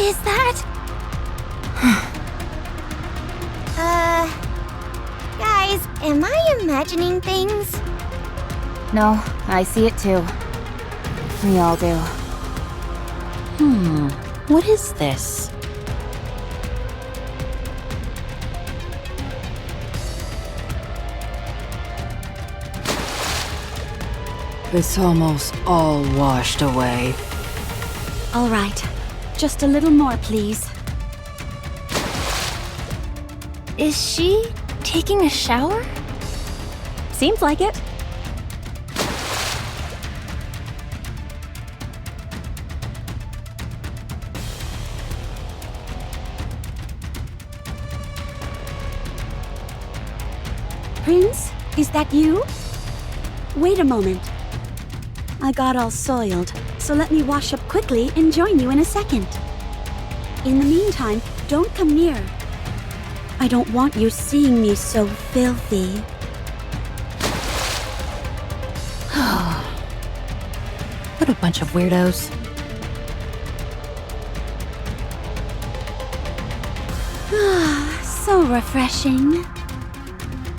is that? Guys, am I imagining things? No, I see it too. We all do. What is this? It's almost all washed away. All right, just a little more, please. Is she taking a shower? Seems like it. Prince, is that you? Wait a moment. I got all soiled, so let me wash up quickly and join you in a second. In the meantime, don't come near. I don't want you seeing me so filthy. What a bunch of weirdos. So refreshing.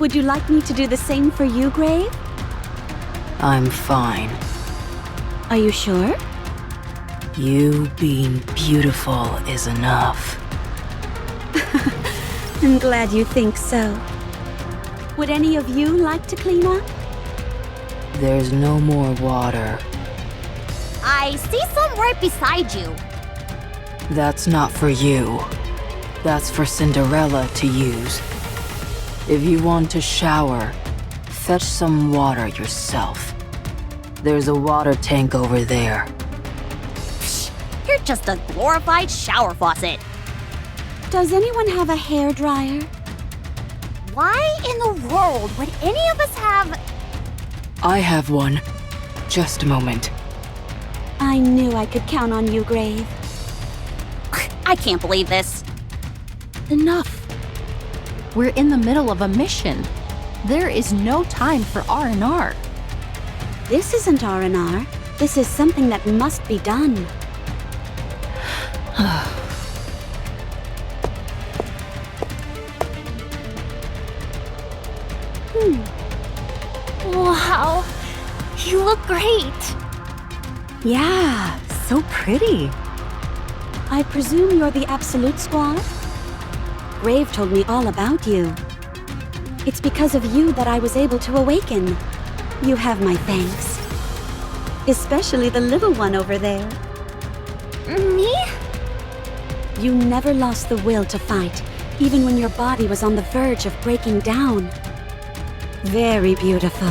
Would you like me to do the same for you, Grave? I'm fine. Are you sure? You being beautiful is enough. I'm glad you think so. Would any of you like to clean up? There's no more water. I see some right beside you. That's not for you. That's for Cinderella to use. If you want to shower, fetch some water yourself. There's a water tank over there. Psh, you're just a glorified shower faucet. Does anyone have a hairdryer? Why in the world would any of us have... I have one. Just a moment. I knew I could count on you, Grave. I can't believe this. Enough. We're in the middle of a mission. There is no time for R&R. This isn't R&R. This is something that must be done. Wow, you look great. Yeah, so pretty. I presume you're the Absolute Squad? Grave told me all about you. It's because of you that I was able to awaken. You have my thanks. Especially the little one over there. Me? You never lost the will to fight, even when your body was on the verge of breaking down. Very beautiful.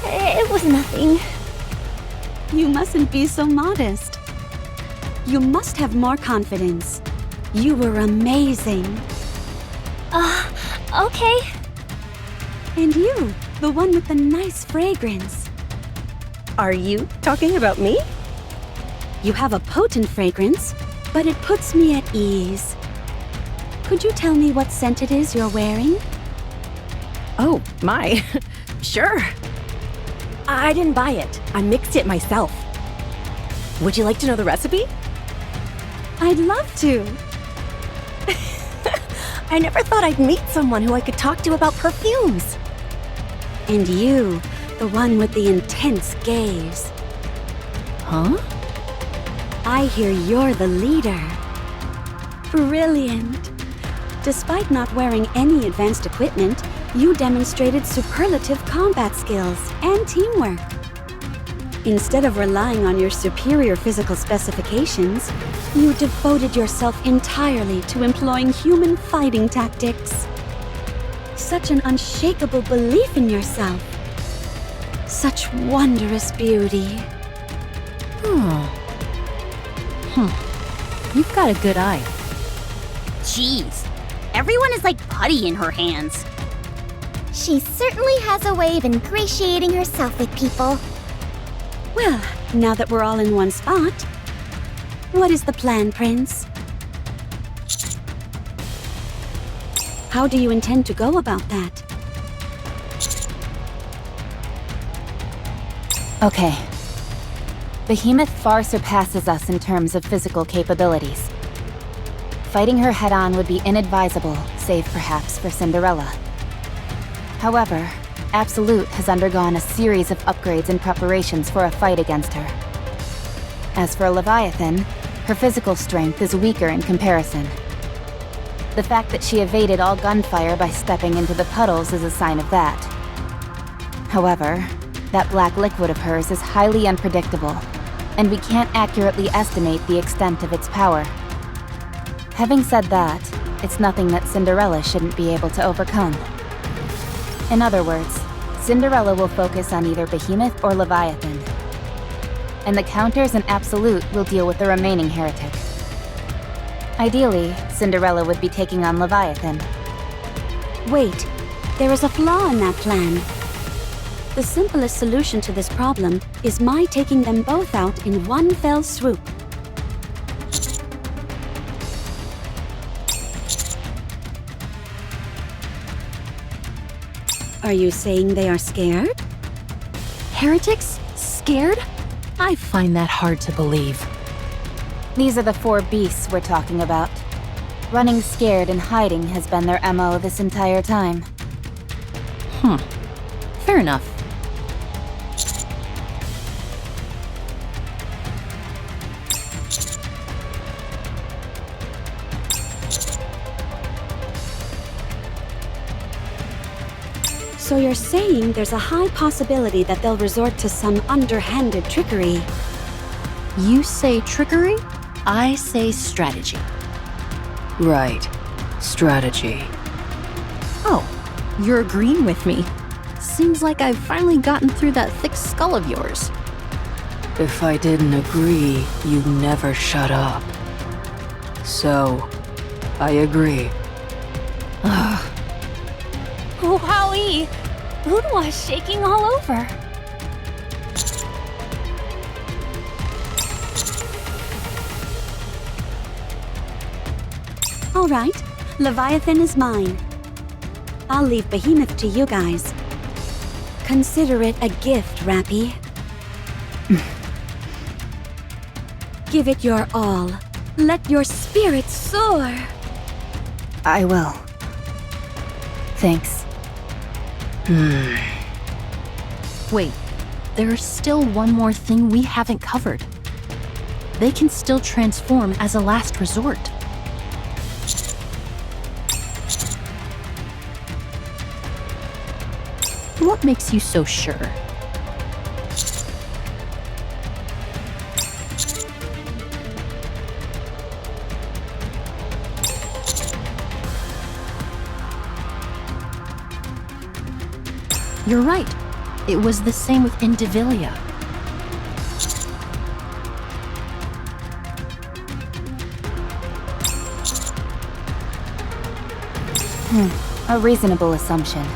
It was nothing. You mustn't be so modest. You must have more confidence. You were amazing. Okay. And you, the one with the nice fragrance. Are you talking about me? You have a potent fragrance, but it puts me at ease. Could you tell me what scent it is you're wearing? Oh, my. Sure. I didn't buy it. I mixed it myself. Would you like to know the recipe? I'd love to. I never thought I'd meet someone who I could talk to about perfumes. And you, the one with the intense gaze. Huh? I hear you're the leader. Brilliant. Despite not wearing any advanced equipment, you demonstrated superlative combat skills and teamwork. Instead of relying on your superior physical specifications, you devoted yourself entirely to employing human fighting tactics. Such an unshakable belief in yourself. Such wondrous beauty. You've got a good eye. Jeez, everyone is like putty in her hands. She certainly has a way of ingratiating herself with people. Well, now that we're all in one spot, what is the plan, Prince? How do you intend to go about that? Okay. Behemoth far surpasses us in terms of physical capabilities. Fighting her head-on would be inadvisable, save perhaps for Cinderella. However, Absolute has undergone a series of upgrades and preparations for a fight against her. As for Leviathan, her physical strength is weaker in comparison. The fact that she evaded all gunfire by stepping into the puddles is a sign of that. However, that black liquid of hers is highly unpredictable, and we can't accurately estimate the extent of its power. Having said that, it's nothing that Cinderella shouldn't be able to overcome. In other words, Cinderella will focus on either Behemoth or Leviathan, and the counters and Absolute will deal with the remaining heretic. Ideally, Cinderella would be taking on Leviathan. Wait, there is a flaw in that plan. The simplest solution to this problem is my taking them both out in one fell swoop. Are you saying they are scared? Heretics? Scared? I find that hard to believe. These are the 4 beasts we're talking about. Running scared and hiding has been their MO this entire time. Fair enough. So you're saying there's a high possibility that they'll resort to some underhanded trickery. You say trickery, I say strategy. Right. Strategy. Oh, you're agreeing with me. Seems like I've finally gotten through that thick skull of yours. If I didn't agree, you'd never shut up. So, I agree. Wowie! Udwa's shaking all over. All right, Leviathan is mine. I'll leave Behemoth to you guys. Consider it a gift, Rappy. Give it your all. Let your spirit soar. I will. Thanks. Wait, there's still one more thing we haven't covered. They can still transform as a last resort. What makes you so sure? You're right. It was the same with Indivilia. A reasonable assumption.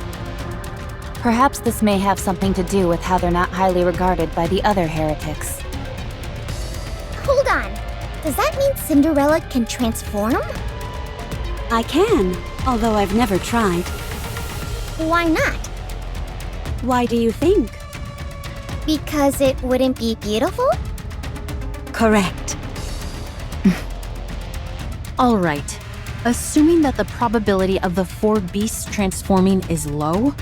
Perhaps this may have something to do with how they're not highly regarded by the other heretics. Hold on. Does that mean Cinderella can transform? I can, although I've never tried. Why not? Why do you think? Because it wouldn't be beautiful? Correct. All right. Assuming that the probability of the 4 beasts transforming is low,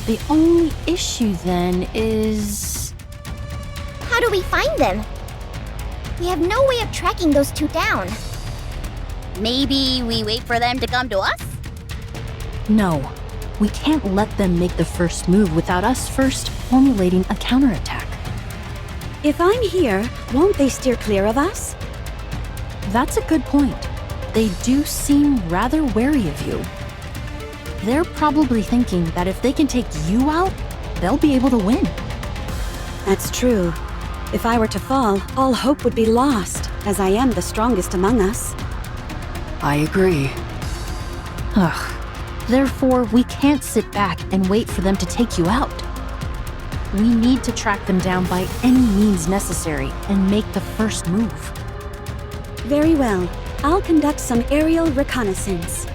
the only issue then is... How do we find them? We have no way of tracking those 2 down. Maybe we wait for them to come to us? No. We can't let them make the first move without us first formulating a counterattack. If I'm here, won't they steer clear of us? That's a good point. They do seem rather wary of you. They're probably thinking that if they can take you out, they'll be able to win. That's true. If I were to fall, all hope would be lost, as I am the strongest among us. I agree. Ugh. Therefore, we can't sit back and wait for them to take you out. We need to track them down by any means necessary and make the first move. Very well. I'll conduct some aerial reconnaissance.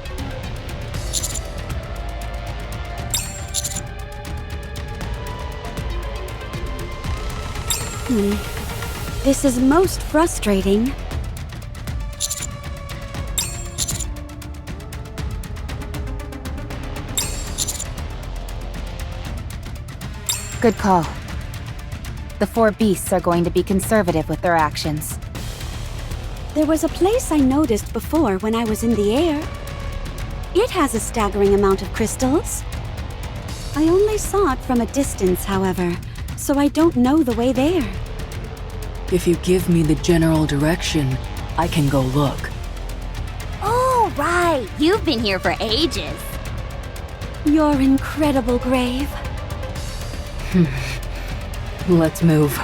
This is most frustrating. Good call. The four beasts are going to be conservative with their actions. There was a place I noticed before when I was in the air. It has a staggering amount of crystals. I only saw it from a distance, however, so I don't know the way there. If you give me the general direction, I can go look. Oh, right. You've been here for ages. Your incredible grave. Let's move.